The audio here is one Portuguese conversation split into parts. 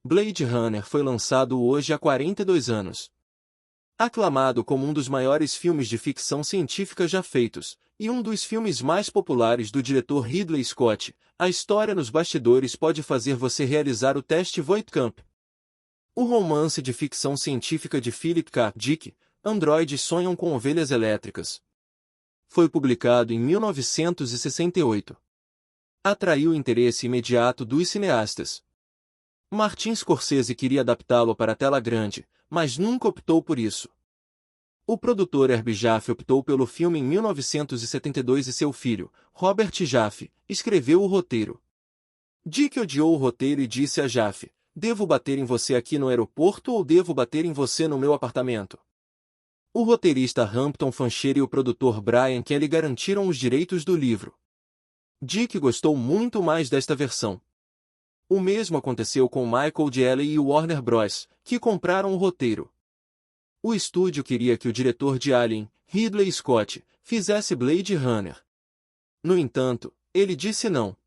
Blade Runner foi lançado hoje há 42 anos. Aclamado como um dos maiores filmes de ficção científica já feitos, e um dos filmes mais populares do diretor Ridley Scott, a história nos bastidores pode fazer você realizar o teste Voight-Kamp. O romance de ficção científica de Philip K. Dick, Androides sonham com ovelhas elétricas. Foi publicado em 1968. Atraiu o interesse imediato dos cineastas. Martin Scorsese queria adaptá-lo para a tela grande, mas nunca optou por isso. O produtor Herb Jaffe optou pelo filme em 1972 e seu filho, Robert Jaffe, escreveu o roteiro. Dick odiou o roteiro e disse a Jaffe: "Devo bater em você aqui no aeroporto ou devo bater em você no meu apartamento?" O roteirista Hampton Fancher e o produtor Brian Kelly garantiram os direitos do livro. Dick gostou muito mais desta versão. O mesmo aconteceu com Michael Delley e o Warner Bros., que compraram o roteiro. O estúdio queria que o diretor de Alien, Ridley Scott, fizesse Blade Runner. No entanto, ele disse não.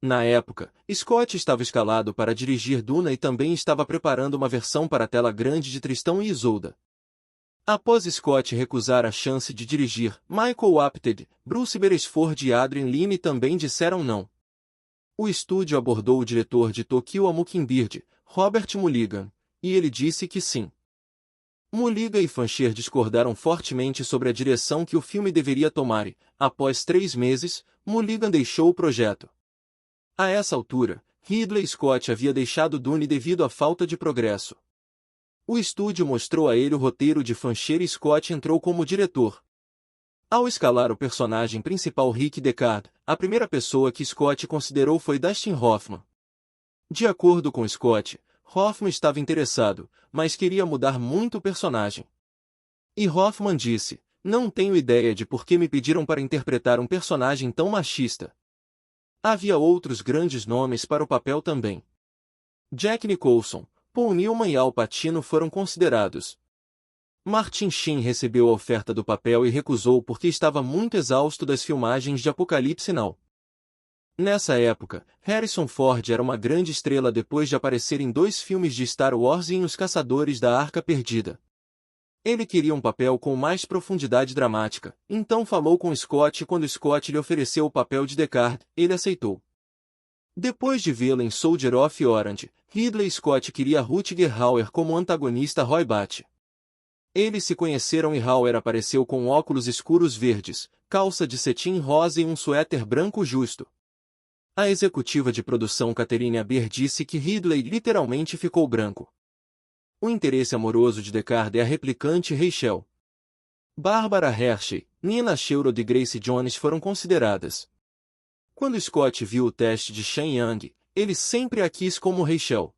Na época, Scott estava escalado para dirigir Duna e também estava preparando uma versão para a tela grande de Tristão e Isolda. Após Scott recusar a chance de dirigir, Michael Apted, Bruce Beresford e Adrian Lyne também disseram não. O estúdio abordou o diretor de Tokyo a Mockingbird, Robert Mulligan, e ele disse que sim. Mulligan e Fancher discordaram fortemente sobre a direção que o filme deveria tomar e, após 3 meses, Mulligan deixou o projeto. A essa altura, Ridley Scott havia deixado Dune devido à falta de progresso. O estúdio mostrou a ele o roteiro de Fancher e Scott entrou como diretor. Ao escalar o personagem principal Rick Deckard, a primeira pessoa que Scott considerou foi Dustin Hoffman. De acordo com Scott, Hoffman estava interessado, mas queria mudar muito o personagem. E Hoffman disse: "Não tenho ideia de por que me pediram para interpretar um personagem tão machista." Havia outros grandes nomes para o papel também. Jack Nicholson, Paul Newman e Al Pacino foram considerados. Martin Sheen recebeu a oferta do papel e recusou porque estava muito exausto das filmagens de Apocalipse Now. Nessa época, Harrison Ford era uma grande estrela depois de aparecer em 2 filmes de Star Wars e em Os Caçadores da Arca Perdida. Ele queria um papel com mais profundidade dramática, então falou com Scott e quando Scott lhe ofereceu o papel de Deckard, ele aceitou. Depois de vê-la em Soldier of Orange, Ridley Scott queria Rutger Hauer como antagonista Roy Batty. Eles se conheceram e Hauer apareceu com óculos escuros verdes, calça de cetim rosa e um suéter branco justo. A executiva de produção Catherine Aber disse que Ridley literalmente ficou branco. O interesse amoroso de Deckard é a replicante Rachel. Barbara Hershey, Nina Sherwood e Grace Jones foram consideradas. Quando Scott viu o teste de Sean Young, ele sempre a quis como Rachel.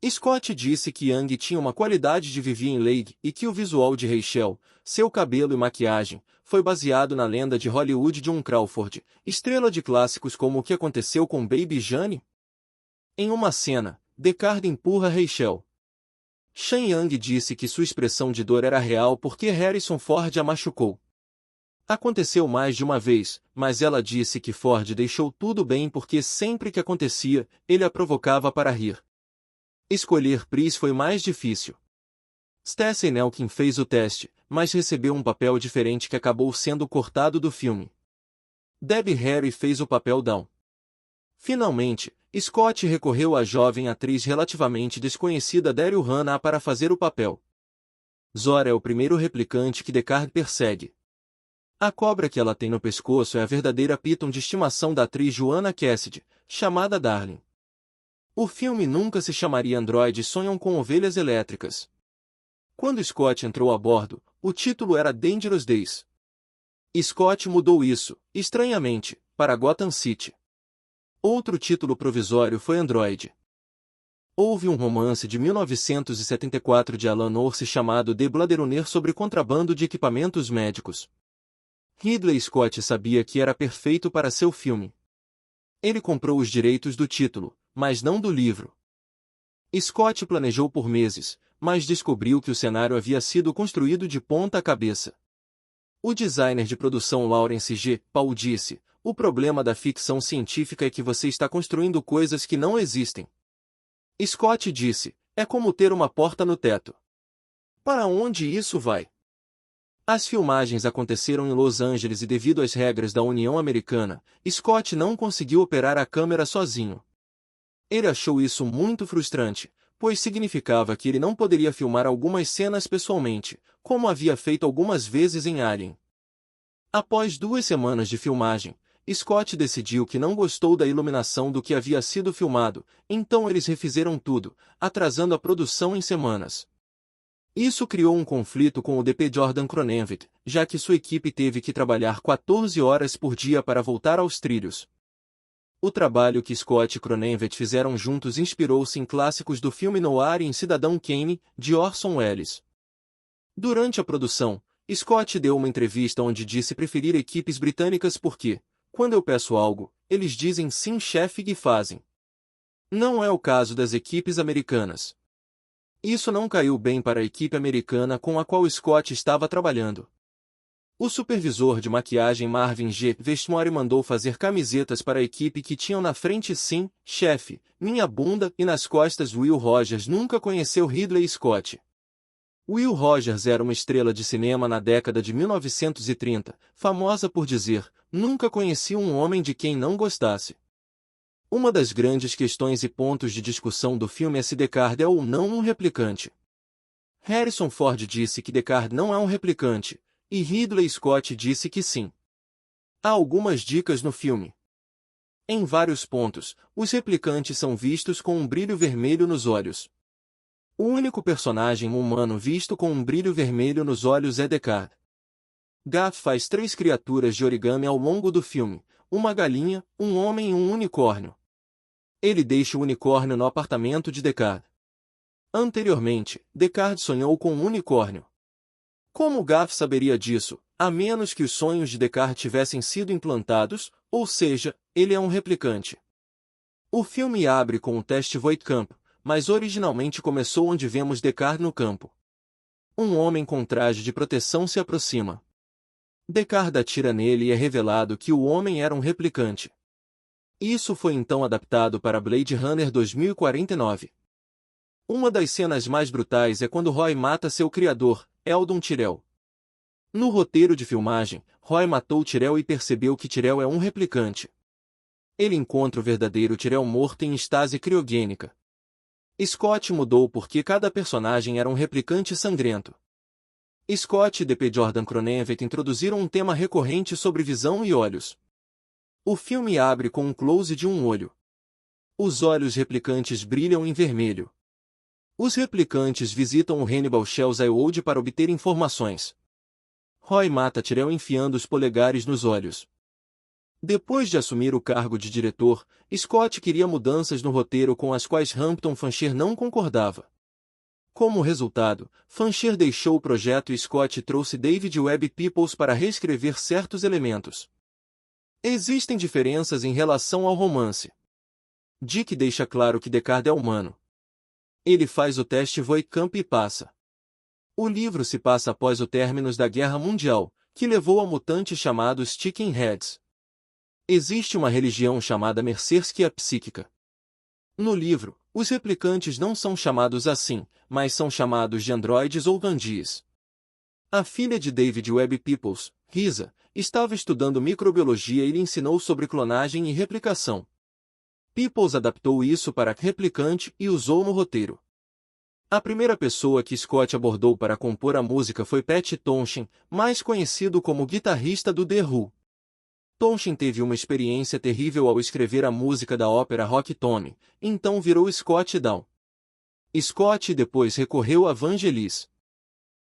Scott disse que Young tinha uma qualidade de Vivien Leigh e que o visual de Rachel, seu cabelo e maquiagem, foi baseado na lenda de Hollywood Joan Crawford, estrela de clássicos como O que Aconteceu com Baby Jane. Em uma cena, Deckard empurra Rachel. Sean Young disse que sua expressão de dor era real porque Harrison Ford a machucou. Aconteceu mais de uma vez, mas ela disse que Ford deixou tudo bem porque sempre que acontecia, ele a provocava para rir. Escolher Pris foi mais difícil. Stacey Nelkin fez o teste, mas recebeu um papel diferente que acabou sendo cortado do filme. Debbie Harry fez o papel Dawn. Finalmente, Scott recorreu à jovem atriz relativamente desconhecida Daryl Hannah para fazer o papel. Zora é o primeiro replicante que Deckard persegue. A cobra que ela tem no pescoço é a verdadeira Python de estimação da atriz Joanna Cassidy, chamada Darling. O filme nunca se chamaria Androides Sonham com Ovelhas Elétricas. Quando Scott entrou a bordo, o título era Dangerous Days. Scott mudou isso, estranhamente, para Gotham City. Outro título provisório foi Android. Houve um romance de 1974 de Alan Orse chamado The Blade Runner sobre contrabando de equipamentos médicos. Ridley Scott sabia que era perfeito para seu filme. Ele comprou os direitos do título, mas não do livro. Scott planejou por meses, mas descobriu que o cenário havia sido construído de ponta cabeça. O designer de produção Lawrence G. Paul disse: "O problema da ficção científica é que você está construindo coisas que não existem." Scott disse, é como ter uma porta no teto. Para onde isso vai? As filmagens aconteceram em Los Angeles e devido às regras da União Americana, Scott não conseguiu operar a câmera sozinho. Ele achou isso muito frustrante, pois significava que ele não poderia filmar algumas cenas pessoalmente, como havia feito algumas vezes em Alien. Após 2 semanas de filmagem, Scott decidiu que não gostou da iluminação do que havia sido filmado, então eles refizeram tudo, atrasando a produção em semanas. Isso criou um conflito com o DP Jordan Cronenweth, já que sua equipe teve que trabalhar 14 horas por dia para voltar aos trilhos. O trabalho que Scott e Cronenweth fizeram juntos inspirou-se em clássicos do filme noir e em Cidadão Kane, de Orson Welles. Durante a produção, Scott deu uma entrevista onde disse preferir equipes britânicas porque, quando eu peço algo, eles dizem sim chefe e fazem. Não é o caso das equipes americanas. Isso não caiu bem para a equipe americana com a qual Scott estava trabalhando. O supervisor de maquiagem Marvin G. Westmore mandou fazer camisetas para a equipe que tinham na frente sim, chefe, minha bunda e nas costas Will Rogers nunca conheceu Ridley Scott. Will Rogers era uma estrela de cinema na década de 1930, famosa por dizer, nunca conheci um homem de quem não gostasse. Uma das grandes questões e pontos de discussão do filme é se Deckard é ou não um replicante. Harrison Ford disse que Deckard não é um replicante, e Ridley Scott disse que sim. Há algumas dicas no filme. Em vários pontos, os replicantes são vistos com um brilho vermelho nos olhos. O único personagem humano visto com um brilho vermelho nos olhos é Deckard. Gaff faz 3 criaturas de origami ao longo do filme, uma galinha, um homem e um unicórnio. Ele deixa o unicórnio no apartamento de Deckard. Anteriormente, Deckard sonhou com um unicórnio. Como Gaff saberia disso, a menos que os sonhos de Deckard tivessem sido implantados, ou seja, ele é um replicante. O filme abre com o teste Voigtkamp, mas originalmente começou onde vemos Deckard no campo. Um homem com traje de proteção se aproxima. Deckard atira nele e é revelado que o homem era um replicante. Isso foi então adaptado para Blade Runner 2049. Uma das cenas mais brutais é quando Roy mata seu criador, Eldon Tyrell. No roteiro de filmagem, Roy matou Tyrell e percebeu que Tyrell é um replicante. Ele encontra o verdadeiro Tyrell morto em estase criogênica. Scott mudou porque cada personagem era um replicante sangrento. Scott e D.P. Jordan Cronenweth introduziram um tema recorrente sobre visão e olhos. O filme abre com um close de um olho. Os olhos replicantes brilham em vermelho. Os replicantes visitam o Hannibal Shells Wood para obter informações. Roy mata Tyrell enfiando os polegares nos olhos. Depois de assumir o cargo de diretor, Scott queria mudanças no roteiro com as quais Hampton Fancher não concordava. Como resultado, Fancher deixou o projeto e Scott trouxe David Webb Peoples para reescrever certos elementos. Existem diferenças em relação ao romance. Dick deixa claro que Deckard é humano. Ele faz o teste Voigtkamp e passa. O livro se passa após o término da Guerra Mundial, que levou a mutantes chamados Chicken Heads. Existe uma religião chamada Mercerskia Psíquica. No livro, os replicantes não são chamados assim, mas são chamados de androides ou Vandies. A filha de David Webb Peoples, Risa, estava estudando microbiologia e lhe ensinou sobre clonagem e replicação. Peoples adaptou isso para replicante e usou no roteiro. A primeira pessoa que Scott abordou para compor a música foi Pat Townshend, mais conhecido como guitarrista do The Who. Townshend teve uma experiência terrível ao escrever a música da ópera Rock Tommy, então virou Scott Down. Scott depois recorreu a Vangelis.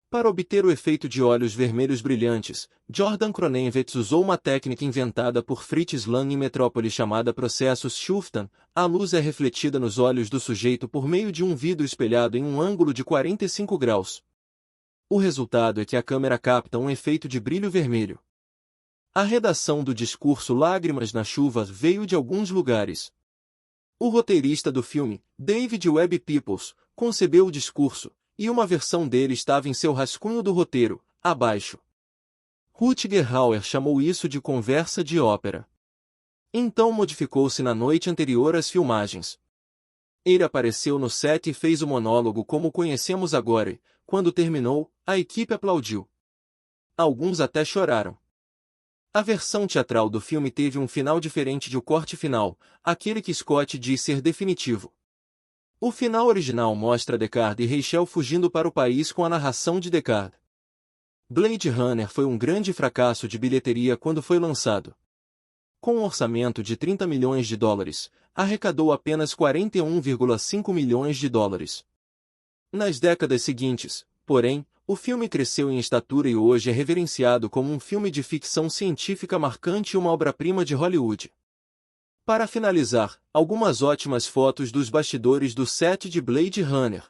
Para obter o efeito de olhos vermelhos brilhantes, Jordan Cronenweth usou uma técnica inventada por Fritz Lang em Metrópole chamada processo Schuftan. A luz é refletida nos olhos do sujeito por meio de um vidro espelhado em um ângulo de 45 graus. O resultado é que a câmera capta um efeito de brilho vermelho. A redação do discurso Lágrimas na Chuva veio de alguns lugares. O roteirista do filme, David Webb Peoples, concebeu o discurso, e uma versão dele estava em seu rascunho do roteiro, abaixo. Rutger Hauer chamou isso de conversa de ópera. Então modificou-se na noite anterior às filmagens. Ele apareceu no set e fez o monólogo como conhecemos agora e, quando terminou, a equipe aplaudiu. Alguns até choraram. A versão teatral do filme teve um final diferente do corte final, aquele que Scott diz ser definitivo. O final original mostra Deckard e Rachel fugindo para o país com a narração de Deckard. Blade Runner foi um grande fracasso de bilheteria quando foi lançado. Com um orçamento de 30 milhões de dólares, arrecadou apenas 41,5 milhões de dólares. Nas décadas seguintes, porém, o filme cresceu em estatura e hoje é reverenciado como um filme de ficção científica marcante e uma obra-prima de Hollywood. Para finalizar, algumas ótimas fotos dos bastidores do set de Blade Runner.